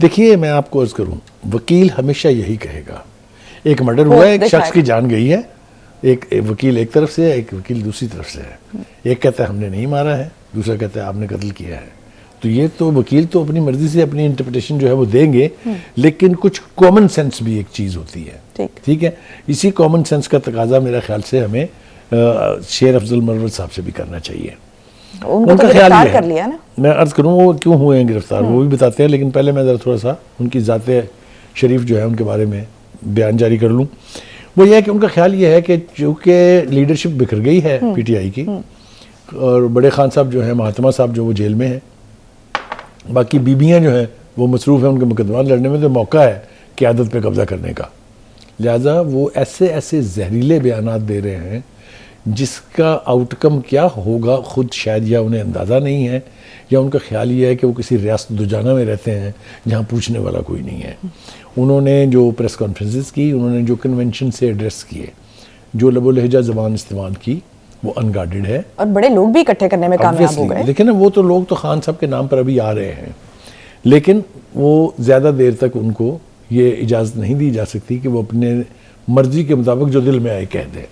دیکھیے میں آپ کو عرض کروں، وکیل ہمیشہ یہی کہے گا. ایک مرڈر ہوا ہے، ایک شخص کی جان گئی ہے، ایک وکیل ایک طرف سے ہے، ایک وکیل دوسری طرف سے ہے. ایک کہتا ہے ہم نے نہیں مارا ہے، دوسرا کہتا ہے آپ نے قتل کیا ہے. تو یہ تو وکیل تو اپنی مرضی سے اپنی انٹرپریٹیشن جو ہے وہ دیں گے، لیکن کچھ کامن سینس بھی ایک چیز ہوتی ہے. ٹھیک ہے، اسی کامن سینس کا تقاضا میرا خیال سے ہمیں شیر افضل مروت صاحب سے بھی کرنا چاہیے. ان کا خیال یہ کر لیا نا، میں عرض کروں وہ کیوں ہوئے ہیں گرفتار وہ بھی بتاتے ہیں، لیکن پہلے میں ذرا تھوڑا سا ان کی ذات شریف جو ہے ان کے بارے میں بیان جاری کر لوں. وہ یہ ہے کہ ان کا خیال یہ ہے کہ چونکہ لیڈرشپ بکھر گئی ہے پی ٹی آئی کی، اور بڑے خان صاحب جو ہیں، مہاتما صاحب جو وہ جیل میں ہیں، باقی بیبیاں جو ہیں وہ مصروف ہیں ان کے مقدمات لڑنے میں، تو موقع ہے قیادت پہ قبضہ کرنے کا. لہٰذا وہ ایسے زہریلے بیانات دے رہے ہیں جس کا آؤٹ کم کیا ہوگا خود شاید یا انہیں اندازہ نہیں ہے، یا ان کا خیال یہ ہے کہ وہ کسی ریاست دوجانہ میں رہتے ہیں جہاں پوچھنے والا کوئی نہیں ہے. انہوں نے جو پریس کانفرنسز کی، انہوں نے جو کنونشن سے ایڈریس کیے، جو لب و لہجہ زبان استعمال کی، وہ انگارڈڈ ہے، اور بڑے لوگ بھی اکٹھے کرنے میں کامیاب ہو گئے. لیکن وہ تو لوگ تو خان صاحب کے نام پر ابھی آ رہے ہیں، لیکن وہ زیادہ دیر تک ان کو یہ اجازت نہیں دی جا سکتی کہ وہ اپنے مرضی کے مطابق جو دل میں آئے کہہ دیں.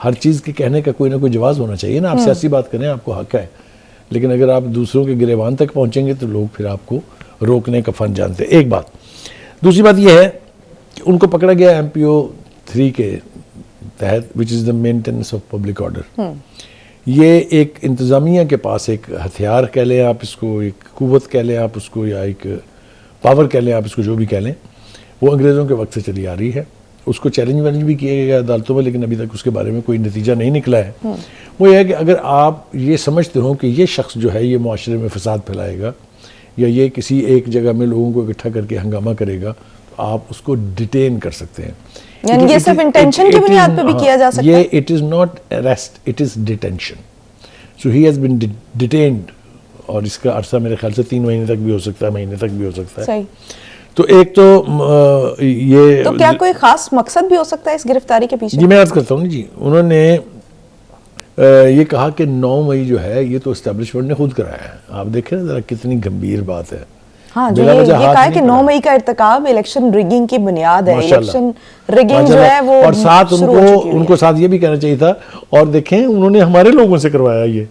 ہر چیز کے کہنے کا کوئی نہ کوئی جواز ہونا چاہیے نا. آپ سیاسی بات کریں، آپ کو حق ہے، لیکن اگر آپ دوسروں کے گریبان تک پہنچیں گے تو لوگ پھر آپ کو روکنے کا فن جانتے ہیں. ایک بات. دوسری بات یہ ہے کہ ان کو پکڑا گیا MPO 3 کے تحت، which is the maintenance of public order. یہ ایک انتظامیہ کے پاس ایک ہتھیار کہہ لیں آپ اس کو، ایک قوت کہہ لیں آپ اس کو، یا ایک پاور کہہ لیں آپ اس کو، جو بھی کہہ لیں، وہ انگریزوں کے وقت سے چلی آ رہی ہے. اس کو چیلنج ویلنج بھی کیا گیا عدالتوں میں، لیکن ابھی تک اس کے بارے میں کوئی نتیجہ نہیں نکلا ہے. وہ یہ ہے کہ اگر آپ یہ سمجھتے ہوں کہ یہ شخص جو ہے یہ معاشرے میں فساد پھیلائے گا، یا یہ کسی ایک جگہ میں لوگوں کو اکٹھا کر کے ہنگامہ کرے گا، تو آپ اس کو ڈیٹین کر سکتے ہیں. یعنی یہ صرف انٹینشن کی بنیاد پہ بھی کیا جا سکتا ہے. یہ it is not arrest, it is detention. So he has been detained, اور اس کا عرصہ میرے خیال سے 3 مہینے تک بھی ہو سکتا ہے، مہینے تک بھی ہو سکتا ہے. صحیح. تو ایک تو یہ، تو کیا کوئی خاص مقصد بھی ہو سکتا ہے اس گرفتاری کے پیچھے؟ جی میں عرض کرتا ہوں جی، انہوں نے یہ کہا کہ 9 مئی جو ہے یہ تو اسٹیبلشمنٹ نے خود کرایا ہے. آپ دیکھیں نا ذرا کتنی گمبھیر بات ہے. ہاں جو یہ کہا ہے کہ 9 مئی کا ارتکاب الیکشن ریگنگ کی بنیاد ہے. الیکشن ریگنگ جو ہے وہ، اور ساتھ ان کو ساتھ یہ بھی کہنا چاہیے تھا، اور دیکھیں انہوں نے ہمارے لوگوں سے کروایا یہ،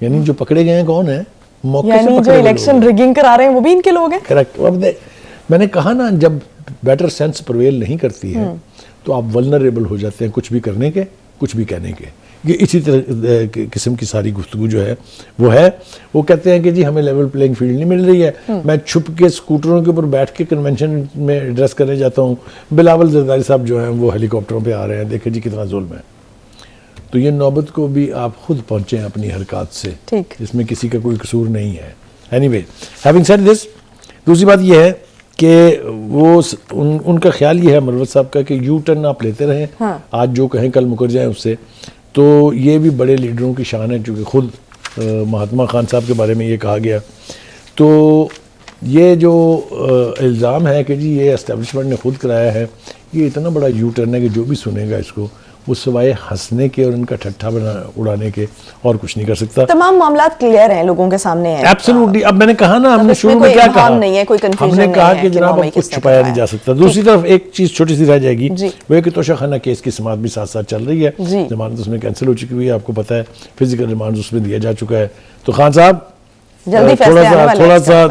یعنی جو پکڑے گئے ہیں کون ہیں؟ یعنی جو الیکشن ریگنگ کرا رہے ہیں وہ بھی ان کے لوگ ہیں. کریکٹ. میں نے کہا نا جب بیٹر سینس پرویل نہیں کرتی ہے تو آپ ولنریبل ہو جاتے ہیں کچھ بھی کرنے کے، کچھ بھی کہنے کے. یہ اسی طرح قسم کی ساری گفتگو جو ہے وہ ہے. وہ کہتے ہیں کہ جی ہمیں لیول پلینگ فیلڈ نہیں مل رہی ہے، میں چھپ کے اسکوٹروں کے اوپر بیٹھ کے کنونشن میں ایڈریس کرنے جاتا ہوں، بلاول زرداری صاحب جو ہیں وہ ہیلی کاپٹروں پہ آ رہے ہیں، دیکھیں جی کتنا ظلم ہے. تو یہ نوبت کو بھی آپ خود پہنچیں اپنی حرکات سے، جس میں کسی کا کوئی قصور نہیں ہے. Any way, having said this, دوسری بات یہ ہے کہ وہ ان کا خیال یہ ہے مروت صاحب کا کہ یو ٹرن آپ لیتے رہیں، آج جو کہیں کل مکر جائیں اس سے. تو یہ بھی بڑے لیڈروں کی شان ہے، چونکہ خود مہاتما خان صاحب کے بارے میں یہ کہا گیا. تو یہ جو الزام ہے کہ جی یہ اسٹیبلشمنٹ نے خود کرایا ہے، یہ اتنا بڑا یو ٹرن ہے کہ جو بھی سنے گا اس کو وہ سوائے ہنسنے کے اور ان کا ٹھٹھا اڑانے کے اور کچھ نہیں کر سکتا. تمام معاملات کلیئر ہیں، لوگوں کے سامنے ہیں. ایبسلیوٹلی. اب میں نے کہا نا، ہم نے شروع میں کیا کہا، ہم نے کہا کہ جناب اب کچھ چھپایا نہیں جا سکتا. دوسری طرف ایک چیز چھوٹی سی رہ جائے گی، وہ ہے کہ توشہ خانہ کیس کی سماعت بھی ساتھ ساتھ چل رہی ہے. ضمانت اس میں کینسل ہو چکی ہوئی ہے، آپ کو پتہ ہے، فزیکل ریمانڈ اس میں دیا جا چکا ہے. تو خان صاحب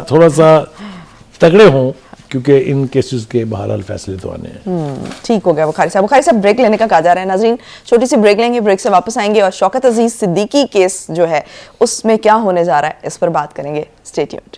تھوڑا سا تگڑے ہوں، کیونکہ ان کیسز کے بہرحال فیصلے تو آنے ہیں. ٹھیک ہو گیا. بخاری صاحب بریک لینے کا کہا جا رہا ہے. ناظرین چھوٹی سی بریک لیں گے، بریک سے واپس آئیں گے اور شوکت عزیز صدیقی کیس جو ہے اس میں کیا ہونے جا رہا ہے اس پر بات کریں گے. Stay tuned.